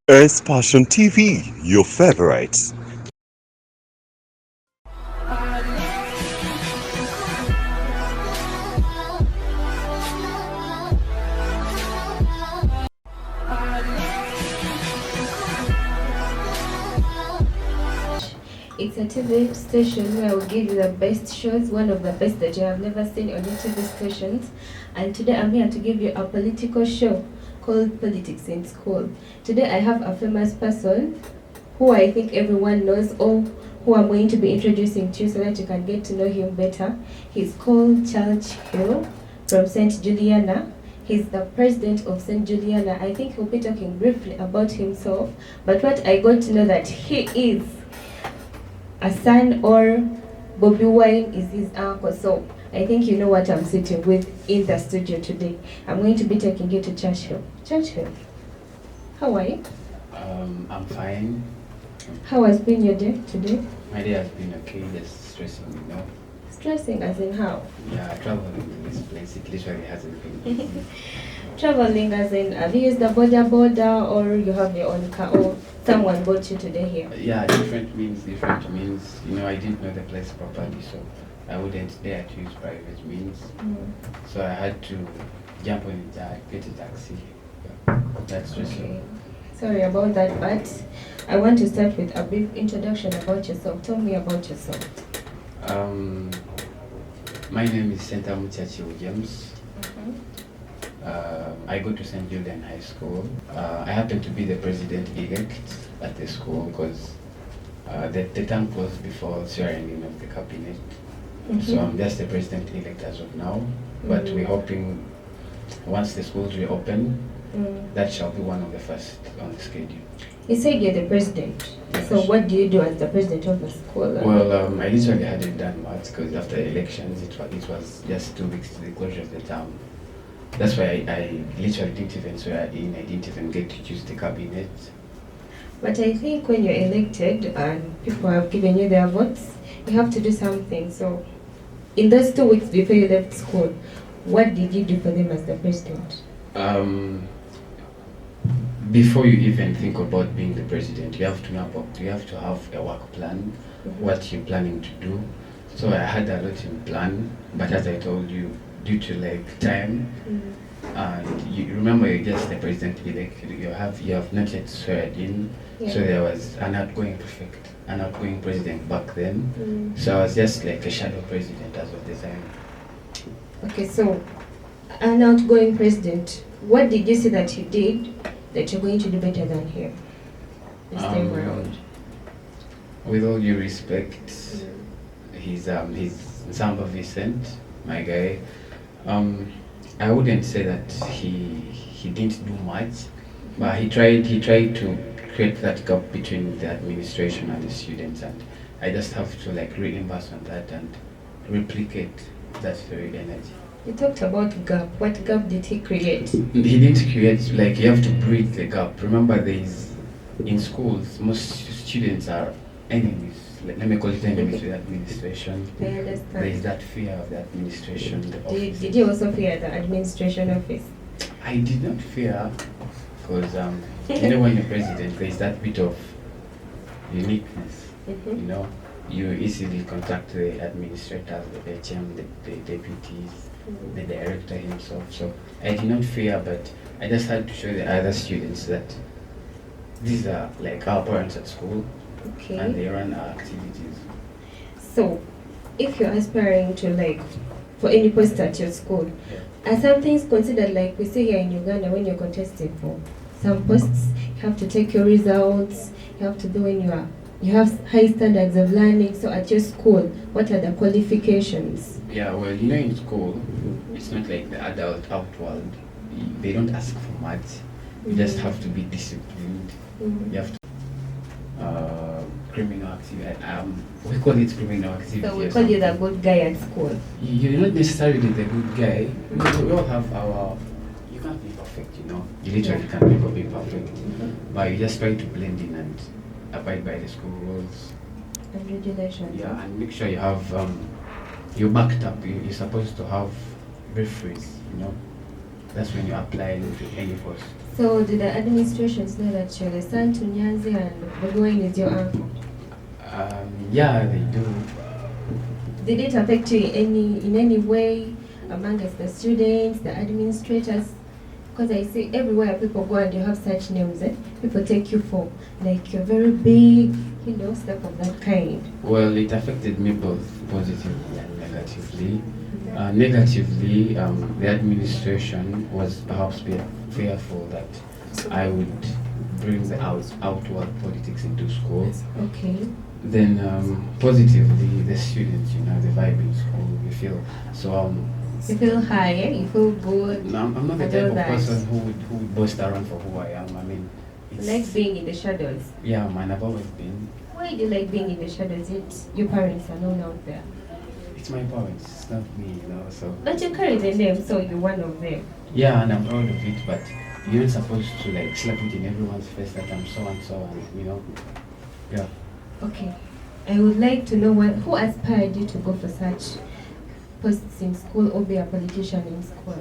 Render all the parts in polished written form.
S Passion TV, your favorites. It's a TV station where we give you the best shows, one of the best that you have never seen on your TV stations. And today I'm here to give you a political show called Politics in School. Today I have a famous person who I think everyone knows, or who I'm going to be introducing to you so that you can get to know him better. He's called Churchill from St. Juliana. He's the president of St. Juliana. I think he'll be talking briefly about himself, but what I got to know that he is a son, or Bobby Wine is his uncle. So I think you know what I'm sitting with in the studio today. I'm going to be taking you to Churchill. Churchill, how are you? I'm fine. How has been your day today? My day has been okay, just stressing, Stressing as in how? Yeah, traveling to this place, it literally hasn't been easy. Traveling as in, have you used the border, or you have your own car, or someone brought you today here? Yeah, different means. I didn't know the place properly, so I wouldn't dare to use private means. So I had to jump on it, get a taxi. Yeah, that's just Okay. Sorry about that, but I want to start with a brief introduction about yourself. Tell me about yourself. My name is Senta Churchill James. I go to St. Julian High School. I happen to be the president-elect at the school because the term closed before swearing in of the cabinet. So I'm just the president-elect as of now. But we're hoping once the schools reopen, that shall be one of the first on the schedule. You said you're the president. Yes. So what do you do as the president of the school? Well, I literally hadn't done much because after the elections, it was just 2 weeks to the closure of the term. That's why I literally didn't even swear in. I didn't even get to choose the cabinet. But I think when you're elected and people have given you their votes, you have to do something. So in those 2 weeks before you left school, what did you do for them as the president? Before you even think about being the president, you have to have a work plan, what you're planning to do. So I had a lot in plan, but as I told you, due to time, and you remember you're just the president-elect, you have not yet sworn in. Yeah. So there was an outgoing president back then. So I was just like a shadow president as of the time. Okay, so an outgoing president, what did you see that you did that you're going to do better than here this time around? With all due respect, he's Samba Vicent, my guy. I wouldn't say that he didn't do much, but he tried to create that gap between the administration and the students, and I just have to reimburse on that and replicate that very energy. You talked about gap. What gap did he create? He didn't create, you have to bridge the gap. Remember, in schools, most students are enemies. Let me call it enemies with administration. I understand. There is that fear of the administration, the office. Did you also fear the administration office? I did not fear, because when you're president, there is that bit of uniqueness. You easily contact the administrators, the HM, the deputies, the director himself. So I did not fear, but I just had to show the other students that these are our parents at school. Okay. And they run our activities. So, if you're aspiring to for any post at your school, are some things considered we see here in Uganda when you're contesting for some posts? You have to take your results. You have to do when you have high standards of learning. So at your school, what are the qualifications? Yeah, well, in school, it's not like the adult outworld. They don't ask for much. You just have to be disciplined. You have to criminal activity. We call it criminal activity. So we call you the good guy at school. You're not necessarily the good guy. We all have our. You can't be perfect, You literally can't be perfect. But you just try to blend in and abide by the school rules and regulations. Yeah, and make sure you have you're backed up. You're supposed to have referees. That's when you apply to any post. So did the administrations know that you're the son to Nyanzi and Bogoin is your uncle? Yeah, they do. Did it affect you in any way amongst the students, the administrators? Because I see everywhere people go and you have such names, people take you for like you're very big, stuff of that kind. Well, it affected me both positively and negatively. Negatively, the administration was perhaps fearful that I would bring the outward politics into school. Okay. Then positively, the students, the vibe in school, we feel so. You feel high, you feel good. No, I'm not the type of person who would boast around for who I am. I mean, it's like being in the shadows. Yeah, man, I've always been. Why do you like being in the shadows? Your parents are known out there. It's my parents, it's not me, so. But you carry the name, so you're one of them. Yeah, and I'm proud of it, but you're not supposed to slap it in everyone's face that I'm so and so, and yeah. Okay, I would like to know who aspired you to go for such posts in school or be a politician in school?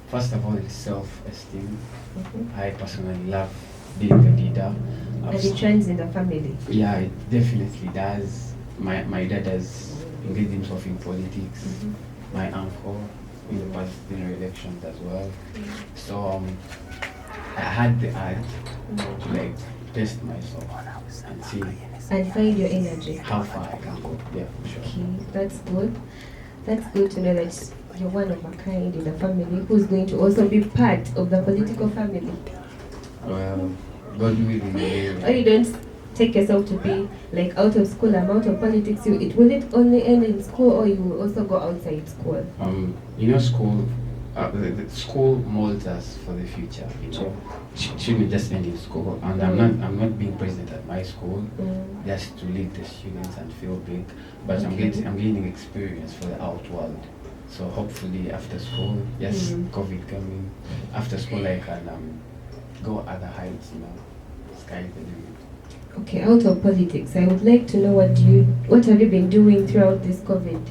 First of all, it's self-esteem. I personally love being a leader. And it trends in the family? Yeah, it definitely does. My dad has engaged himself in politics. My uncle in the past elections as well. So I had the urge to test myself and see and find your energy. How far I can go. Yeah, sure. Okay, that's good. That's good to know that you're one of a kind in the family who's going to also be part of the political family. Well, God willing. Or you don't take yourself to be out of school and out of politics. Will it only end in school or you will also go outside school? School. The school molds us for the future. Shouldn't just end in school. And I'm not being president at my school just to lead the students and feel big. But I'm gaining experience for the out world. So hopefully after school, yes, COVID coming. After school I can go other heights. Sky the limit. Okay, out of politics, I would like to know what have you been doing throughout this COVID?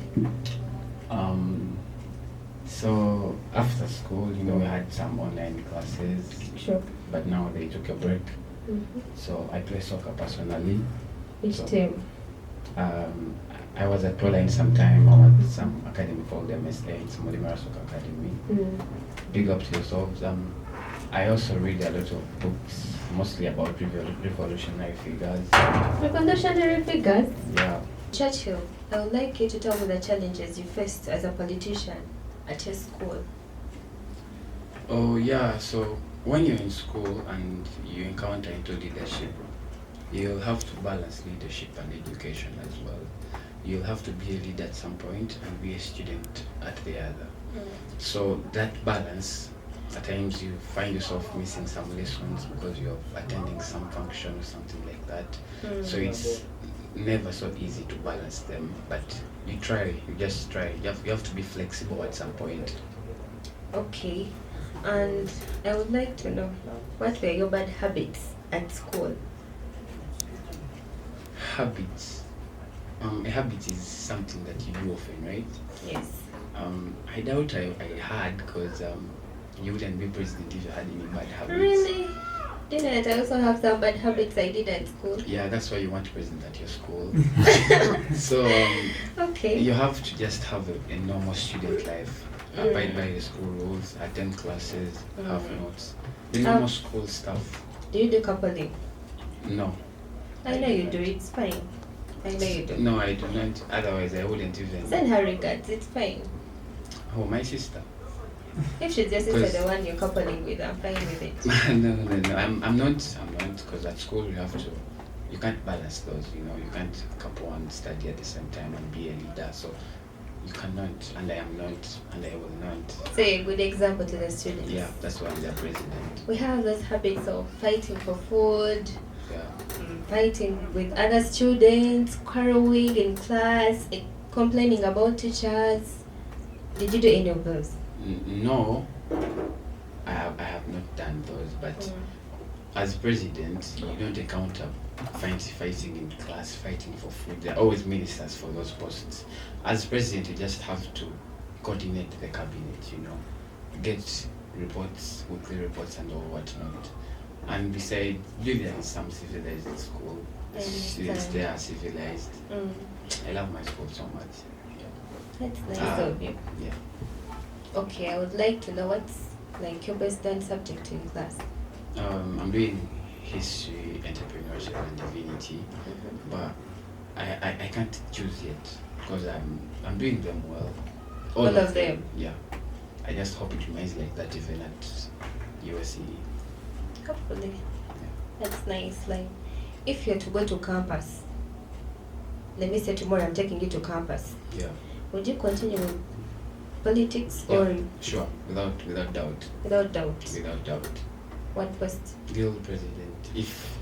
So after school, we had some online classes. Sure. But now they took a break. So I play soccer personally. Which team? I was at Proline sometime. I was at some academy called MSA, it's Modimara Soccer Academy. Big up to yourselves. I also read a lot of books, mostly about revolutionary figures. Revolutionary figures? Yeah. Churchill, I would like you to tell me the challenges you faced as a politician at your school. Oh yeah, so when you're in school and you encounter into leadership, you'll have to balance leadership and education as well. You'll have to be a leader at some point and be a student at the other. So that balance, at times you find yourself missing some lessons because you're attending some function or something like that. So it's never so easy to balance them, but you just try. You have to be flexible at some point. Okay, and I would like to know, what were your bad habits at school? Habits. A habit is something that you do often, right? Yes. I doubt I had, because you wouldn't be president if you had any bad habits. Really? Didn't I also have some bad habits I did at school? Yeah, that's why you want president at your school. So okay. You have to just have a normal student life. Abide by the school rules, attend classes, have notes. The normal school stuff. Do you do coupling? No. I know you do, it's fine. I know you do. No, I do not. Otherwise, I wouldn't even. Send her regards, it's fine. Oh, my sister. If she's your sister, the one you're coupling with, I'm fine with it. No. I'm not, because at school you can't balance those, you can't couple and study at the same time and be a leader. So you cannot, and I am not, and I will not. Say a good example to the students. Yeah, that's why I'm the president. We have those habits of fighting for food, yeah. Fighting with other students, quarreling in class, complaining about teachers. Did you do any of those? No, I have not done those, but as president, you don't encounter fighting in class, fighting for food. There are always ministers for those posts. As president, you just have to coordinate the cabinet, get reports, weekly reports, and all whatnot. And besides, Julian is some civilized in school. I Students understand. there are civilized. Mm. I love my school so much. That's nice Ah, of you. Yeah. Okay, I would like to know what's like your best done subject in class. I'm doing history, entrepreneurship, and divinity, but I can't choose yet because I'm doing them well. All of them? Yeah. I just hope it remains like that even at USC. Hopefully. That's nice. Like, if you're to go to campus, let me say tomorrow I'm taking you to campus. Yeah. Would you continue with politics Yeah, or sure, without doubt, without doubt? without doubt. What post? Deal president, if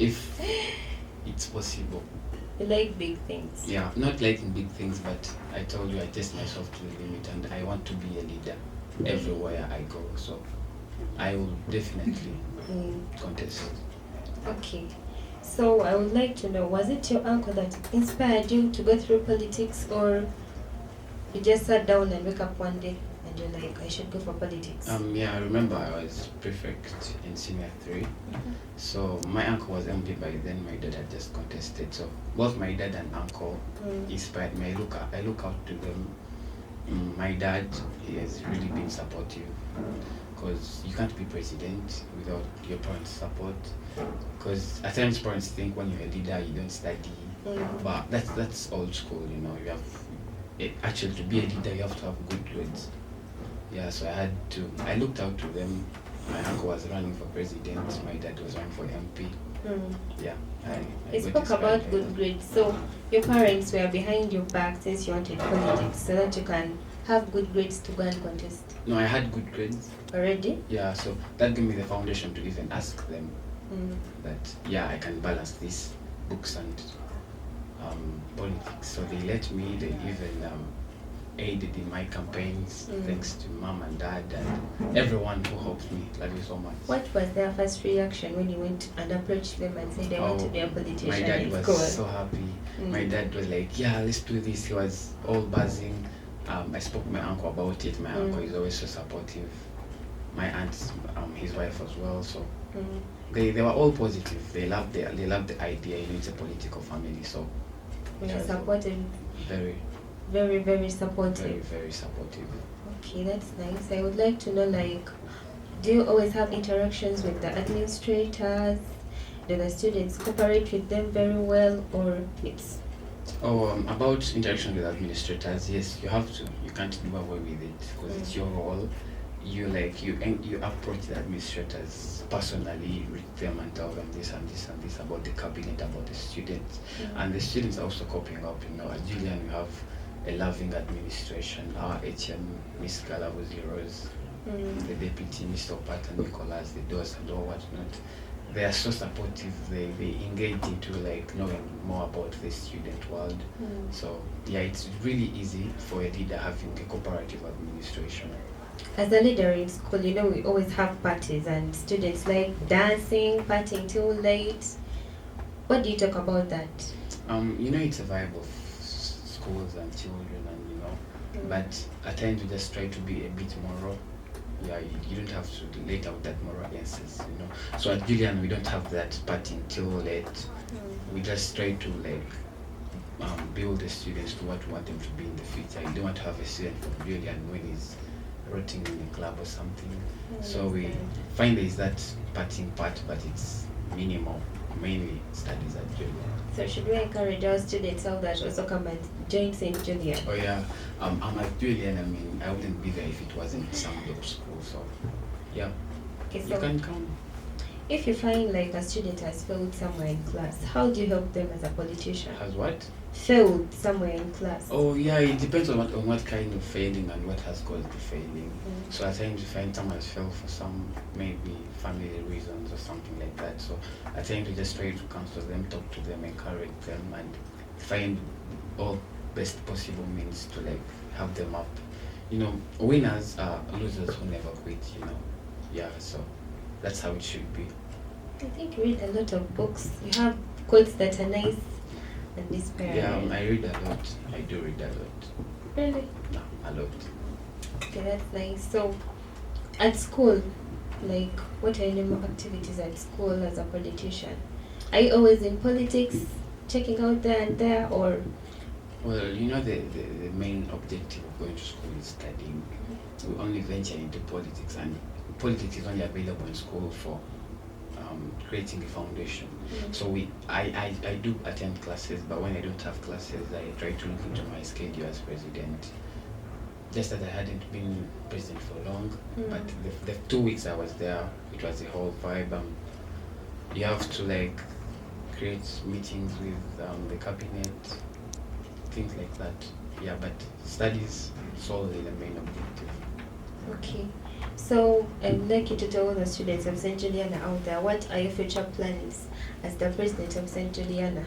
it's possible. You like big things. Yeah, not liking big things, but I told you I test myself to the limit, and I want to be a leader everywhere I go. So I will definitely contest. Okay. So I would like to know, was it your uncle that inspired you to go through politics, or you just sat down and wake up one day and you're like, I should go for politics? Yeah, I remember I was prefect in senior 3. So my uncle was MP by then. My dad had just contested. So both my dad and uncle inspired me. I look out to them. My dad, he has really been supportive because you can't be president without your parents' support. Because at times parents think when you're a leader you don't study, but that's old school. You know, you have actually to be a leader you have to have good grades. Yeah, so I looked out to them. My uncle was running for president, my dad was running for MP. Yeah, I You got spoke inspired about by good them. grades. So your parents were behind your back since you wanted politics, so that you can have good grades to go and contest. No, I had good grades. Already? Yeah, so that gave me the foundation to even ask them that, yeah, I can balance this, books and politics. So they let me, they even aided in my campaigns, thanks to mom and dad and everyone who helped me. Love you so much. What was their first reaction when you went and approached them and said, I want to be a politician? My dad in was school? so happy. My dad was like, yeah, let's do this. He was all buzzing. I spoke to my uncle about it. My uncle is always so supportive. My aunt, his wife as well. So they were all positive. They loved the idea. You know, it's a political family. So We it are was supported, very, very, very supportive. very, very supportive. Okay, that's nice. I would like to know, like, do you always have interactions with the administrators? Do the students cooperate with them very well, or it's About interaction with administrators, yes, you have to. You can't do away with it because it's your role. You approach the administrators personally, read them and tell them this and this and this about the cabinet, about the students, and the students are also coping up. You know, at Julian we have a loving administration. Our HM, Miss Galabuzi Rose, the deputy, Mr. Patton Nicholas, the doors and all whatnot. They are so supportive. They engage into like knowing more about the student world. So yeah, it's really easy for a leader having a cooperative administration. as a leader in school, you know, we always have parties and students like dancing, partying till late. What do you talk about that? You know, it's a vibe of schools and children, and you know, but at times we just try to be a bit moral. Yeah, you don't have to let out that moral essence, you know. So at Julian, we don't have that partying till late. We just try to like build the students to what we want them to be in the future. You don't want to have a student from Julian when he's rotting in a club or something. So we find there is that partying part, but it's minimal. Mainly studies at Julian. So should we encourage our students out that also come and join St. Julian? Oh yeah, I'm at Julian. I mean, I wouldn't be there if it wasn't some dope school. So yeah, Okay, you so can come. if you find like a student has failed somewhere in class, how do you help them as a politician? Has what? Failed somewhere in class. Oh yeah, it depends on what kind of failing and what has caused the failing. So at times you find someone has failed for some maybe family reasons or something like that. So at times we just try to counsel them, talk to them, encourage them, and find all best possible means to like help them up. You know, winners are losers who never quit. You know, yeah. So that's how it should be. I think you read a lot of books. You have quotes that are nice and inspiring. Yeah, I read a lot. I do read a lot. Really? No, a lot. Okay, that's nice. So At school, like, what are your normal activities at school as a politician? Are you always in politics, checking out there and there, or? Well, the main objective of going to school is studying. We only venture into politics, and politics is only available in school for creating a foundation. So I do attend classes, but when I don't have classes, I try to look into my schedule as president. Just that I hadn't been president for long, but the 2 weeks I was there, it was a whole vibe. You have to like create meetings with the cabinet, things like that. Yeah, but studies solely the main objective. Okay. So I would like you to tell the students of St. Juliana out there, what are your future plans as the president of St. Juliana?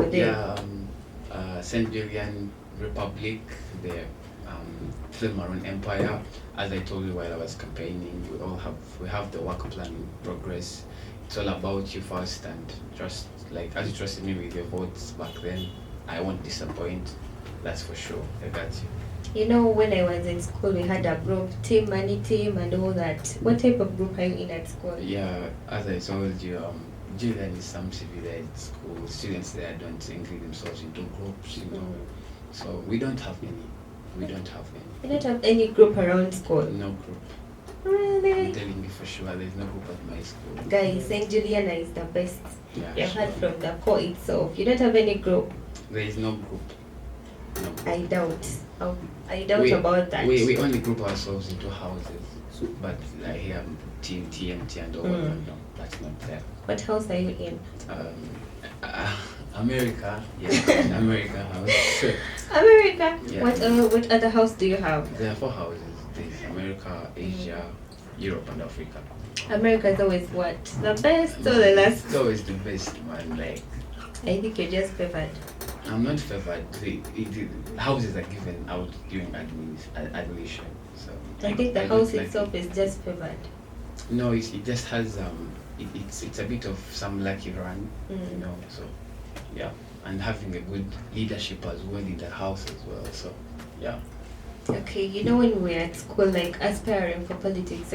Yeah, St. Julian Republic, the Maroon Empire. As I told you while I was campaigning, we have the work plan in progress. It's all about you first, and trust, like as you trusted me with your votes back then, I won't disappoint. That's for sure. I got you. You know, when I was in school, we had a group, team, money team, and all that. What type of group are you in at school? Yeah, as I told you, Julian is some civilized school. Students there don't include themselves into groups, So we don't have any. You don't have any group around school? No group. Really? I'm telling you for sure, there's no group at my school. Guys, St. Juliana is the best. Yeah, You've sure. heard from the core itself. You don't have any group? There is no group. No. I doubt. I doubt about that. We only group ourselves into houses, but I hear team, TMT and all that. No, that's not there. What house are you in? America, yeah, America house. America. Yeah. What other house do you have? There are 4 houses. There's America, Asia, Europe, and Africa. America is always what? The best or the last? It's always the best, man. Like, I think you're just favored. I'm not favored. The houses are given out during admission. So I think the I don't house like itself it. is just favored. No, it just has it's a bit of some lucky run, So yeah, and having a good leadership as well in the house as well. So yeah. Okay, you know when we were at school, like aspiring for politics,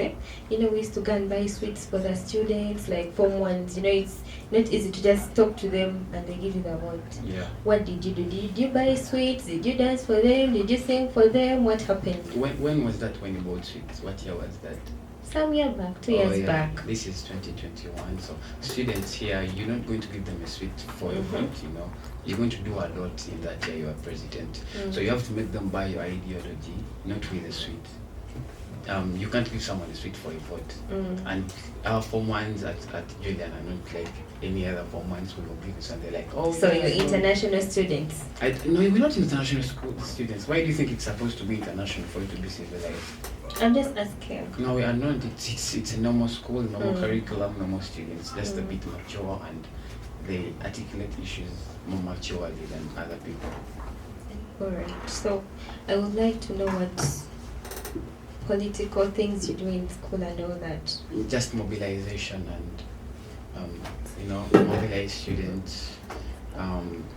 we used to go and buy sweets for the students, like Form 1s. It's not easy to just talk to them and they give you the vote. Yeah. What did you do? Did you buy sweets? Did you dance for them? Did you sing for them? What happened? When was that when you bought sweets? What year was that? Some year back, 2 years back. This is 2021. So students here, you're not going to give them a sweet for a vote, You're going to do a lot in that year you are president. So you have to make them buy your ideology, not with a sweet. You can't give someone a sweet for a vote. And our Form 1s at Julian are not like any other Form 1s who will give this and they're like, oh. So you're international students? No, we're not international school students. Why do you think it's supposed to be international for it to be civilized? I'm just asking. No, we are not. It's a normal school, normal curriculum, normal students, just a bit mature, and they articulate issues more maturely than other people. Alright, so I would like to know what political things you do in school and all that. Just mobilization and, mobilize students,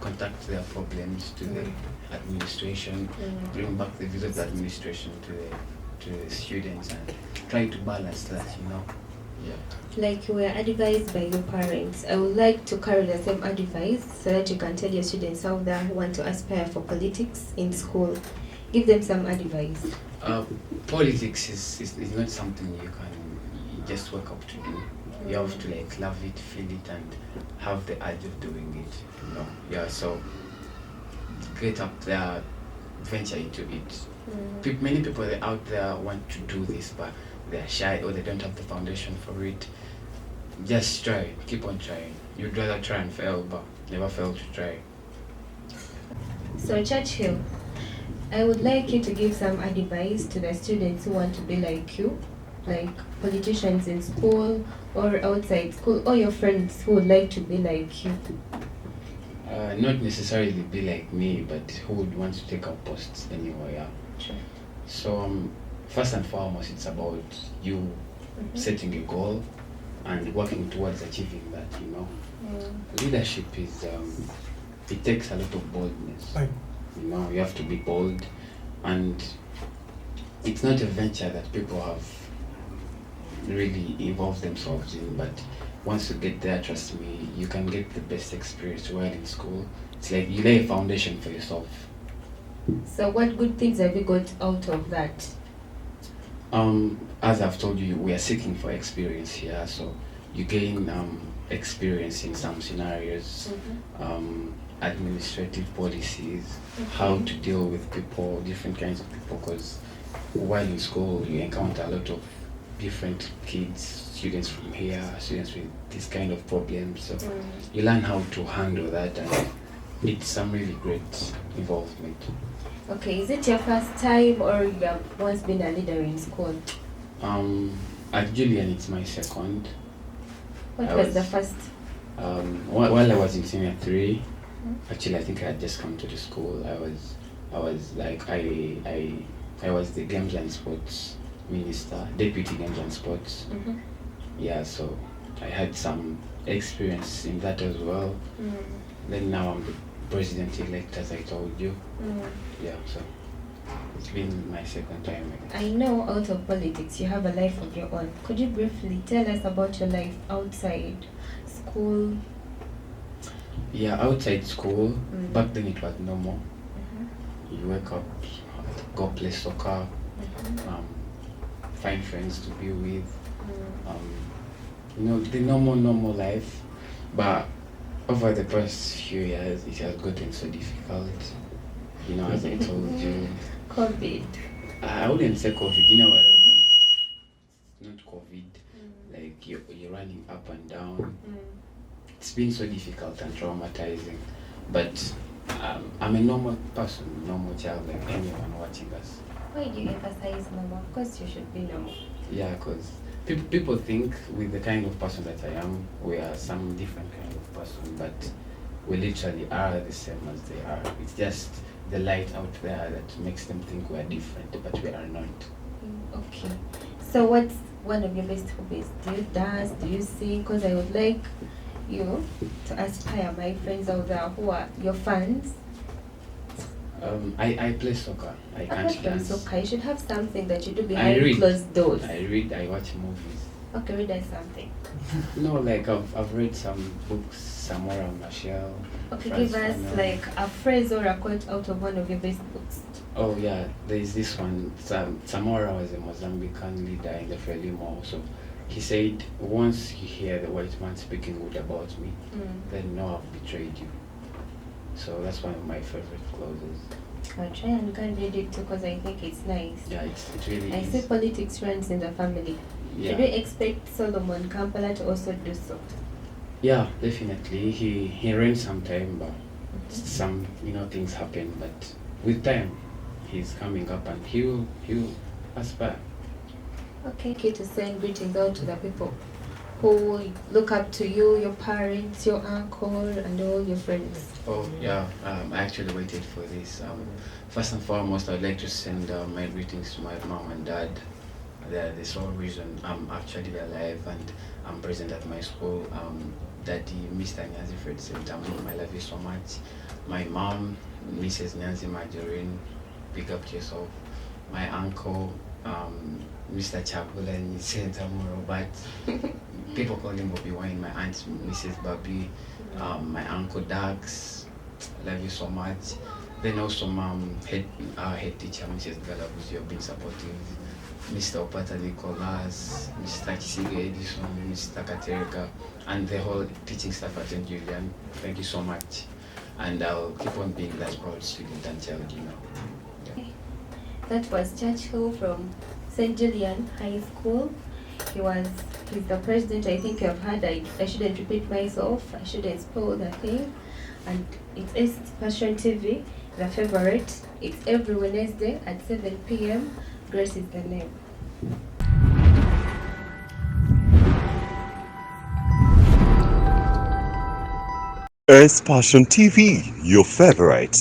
contact their problems to the administration, bring back the views of the administration to the students and try to balance that, Yeah. Like you were advised by your parents, I would like to carry the same advice so that you can tell your students out there who want to aspire for politics in school. Give them some advice. Politics is not something you can just wake up to do. You have to love it, feel it, and have the urge of doing it. Yeah. So get up there, venture into it. Many people out there want to do this, but they're shy or they don't have the foundation for it. Just try, keep on trying. You'd rather try and fail, but never fail to try. So Churchill, I would like you to give some advice to the students who want to be like you, like politicians in school or outside school, or your friends who would like to be like you. Not necessarily be like me, but who would want to take up posts anywhere. Sure. So first and foremost, it's about you setting a goal and working towards achieving that. Leadership is it takes a lot of boldness. You have to be bold, and it's not a venture that people have really involve themselves in. But once you get there, trust me, you can get the best experience while in school. It's like you lay a foundation for yourself. So what good things have you got out of that? As I've told you, we are seeking for experience here, so you gain experience in some scenarios, administrative policies, how to deal with people, different kinds of people. Because while in school, you encounter a lot of different kids, students from here, students with this kind of problems. So you learn how to handle that, and it's some really great involvement. Okay, is it your first time or you have once been a leader in school? At Julian, it's my second. What was the first? While I was in senior 3, actually I think I had just come to the school. I was the games and sports minister, deputy games and sports. Yeah, so I had some experience in that as well. Then now I'm the president-elect, as I told you. Yeah, so it's been my second time. I know out of politics you have a life of your own. Could you briefly tell us about your life outside school? Yeah, outside school, back then it was normal. You wake up, go play soccer, find friends to be with, the normal life. But over the past few years, it has gotten so difficult. As I told you. COVID. I wouldn't say COVID, you know what I mean? It's not COVID. Like you're running up and down. It's been so difficult and traumatizing. But I'm a normal person, normal child, like anyone watching us. Why do you emphasize normal? Of course you should be normal. Yeah, because people think with the kind of person that I am, we are some different kind of person, but we literally are the same as they are. It's just the light out there that makes them think we are different, but we are not. Okay. So what's one of your best hobbies? Do you dance? Do you sing? Because I would like you to aspire my friends out there who are your fans. I play soccer. I can't dance. Soccer, you should have something that you do behind closed doors. I read, I watch movies. Okay, read us something. No, like I've read some books somewhere on my shelf. Okay, give us like a phrase or a quote out of one of your best books. Oh yeah, there is this one. Samora was a Mozambican leader in the Frelimo. So he said, once you hear the white man speaking good about me, then know I've betrayed you. So that's one of my favorite clauses. I'll try and go and read it too because I think it's nice. Yeah, it really I is. see politics runs in the family. Yeah. Should we expect Solomon Kampala to also do so? Yeah, definitely. He ran some time, but some things happen. But with time, he's coming up and he'll aspire. Okay, to send greetings out to the people who look up to you, your parents, your uncle, and all your friends. Oh yeah, I actually waited for this. First and foremost, I'd like to send my greetings to my mom and dad. They're the sole reason I'm actually alive and I'm present at my school. Daddy, Mr. Nyanzi Fred said, I love you so much. My mom, Mrs. Nyanzi Margarine, big up to yourself. My uncle, Mr. Chabulan, said Robert. People call him Bobby Wine. My aunt, Mrs. Bobby, my uncle Dax, love you so much. Then also our head teacher, Mrs. Galabuz, you've been supportive. Mr. Opata Nicholas, Mr. Chisiga Edison, Mr. Katerika, and the whole teaching staff at St. Julian. Thank you so much. And I'll keep on being that proud student and child, Yeah. That was Churchill from St. Julian High School. He's the president. I think you've heard. I shouldn't repeat myself. I shouldn't spoil the thing. And it's Passion TV, the favorite. It's every Wednesday at 7 p.m. Grace is the name. It's Passion TV, your favorite.